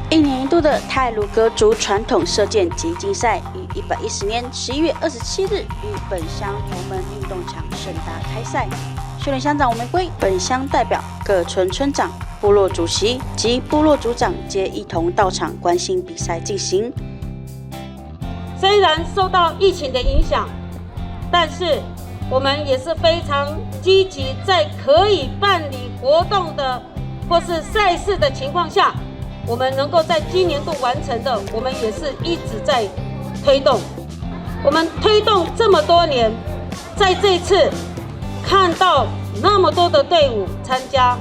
一年一度的太鲁阁族传统射箭及竞赛于110年11月27日于本乡头门运动场盛大开赛。秀林乡长王玫瑰、本乡代表、各村村长、部落主席及部落族长皆一同到场关心比赛进行。虽然受到疫情的影响，但是我们也是非常积极，在可以办理活动的或是赛事的情况下，我们能够在今年度完成的，我们也是一直在推动。我们推动这么多年，在这一次看到那么多的队伍参加，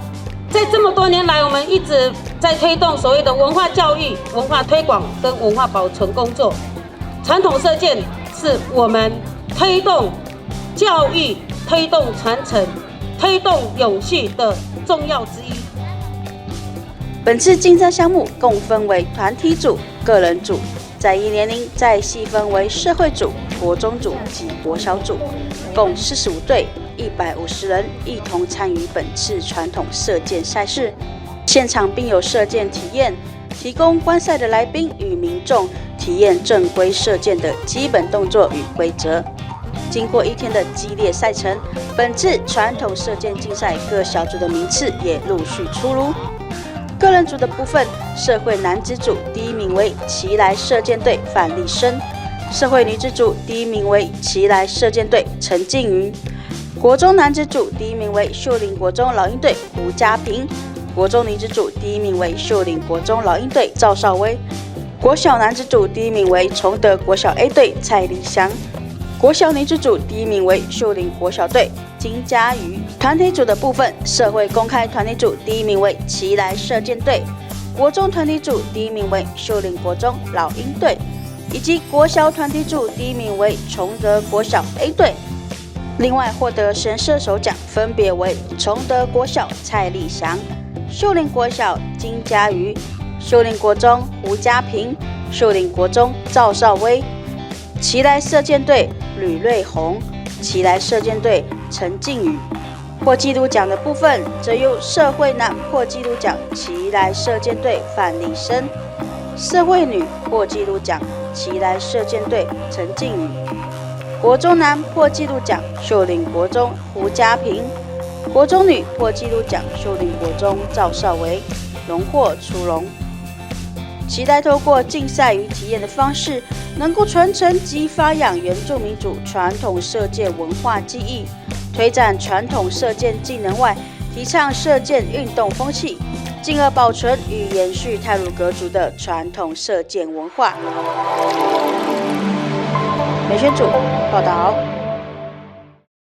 在这么多年来，我们一直在推动所谓的文化教育、文化推广跟文化保存工作。传统射箭是我们推动教育、推动传承、推动永续的重要之一。本次竞赛项目共分为团体组、个人组，在一年龄再细分为社会组、国中组及国小组，共45队150人一同参与本次传统射箭赛事。现场并有射箭体验，提供观赛的来宾与民众体验正规射箭的基本动作与规则。经过一天的激烈赛程，本次传统射箭竞赛各小组的名次也陆续出炉。个人组的部分，社会男子组第一名为奇来射箭队范立生，社会女子组第一名为奇来射箭队陈静瑜，国中男子组第一名为秀林国中老鹰队胡家平，国中女子组第一名为秀林国中老鹰队赵少威，国小男子组第一名为崇德国小 A 队蔡立祥，国小女子组第一名为秀林国小队金佳瑜。团体组的部分，社会公开团体组第一名为奇来射箭队，国中团体组第一名为秀林国中老鹰队，以及国小团体组第一名为崇德国小 A 队。另外获得神射手奖分别为崇德国小蔡立祥、秀林国小金佳瑜、秀林国中胡家平、秀林国中赵少威。奇来射箭队吕瑞红、奇来射箭队陈静宇。破纪录奖的部分，则由社会男破纪录奖奇来射箭队范立生，社会女破纪录奖奇来射箭队陈静宇，国中男破纪录奖秀林国中胡家平，国中女破纪录奖秀林国中赵少维荣获殊荣。期待透过竞赛与体验的方式，能够传承及发扬原住民族传统射箭文化技艺，推展传统射箭技能外，提倡射箭运动风气，进而保存与延续太鲁阁族的传统射箭文化。美宣组报道。